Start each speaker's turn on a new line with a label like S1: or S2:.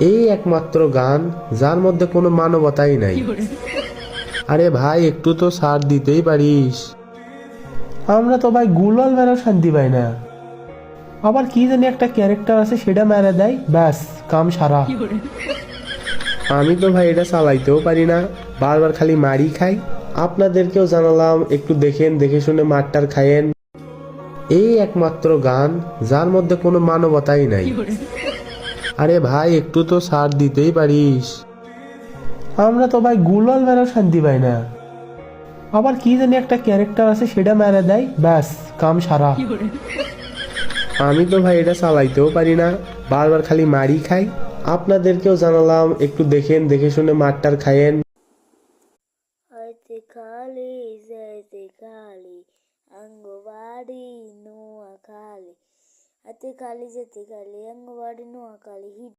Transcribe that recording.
S1: এই একমাত্র গান যার মধ্যে কোনো মানবতাই নাই। আরে ভাই একটু তো ছাড় দিতেই পারিস। আমরা তো ভাই গুলাল মেরেও শান্তি পাই না। আবার কি জানি একটা ক্যারেক্টার আছে সেটা মেরে দেয়, ব্যাস কাম সারা। আমি তো ভাই এটা চালাইতেও পারি না, বারবার খালি মারি খাই। আপনাদেরকেও জানালাম একটু দেখেন, দেখে শুনে মারটার খায়েন। এই একমাত্র গান যার মধ্যে কোনো মানবতাই নাই। আরে ভাই একটু তো ছাড় দিতেই পারিস। আমরা তো ভাই গুলাল মেরেও শান্তি পাই না। আবার কি জানি একটা ক্যারেক্টার আছে সেটা মেরে দেয়, ব্যাস কাম সারা। আমি তো ভাই এটা চালাইতেও পারি না, বারবার খালি মারি খাই। আপনাদেরকেও জানালাম একটু দেখেন, দেখে শুনে মারটার খায়েন।
S2: అయితే ఖాళీ అయితే ఖాళీ అంగవాడి నువ్వు ఖాళీ అయితే ఖాళీ చేతి ఖాళీ అంగవాడి నువ్వు ఖాళీ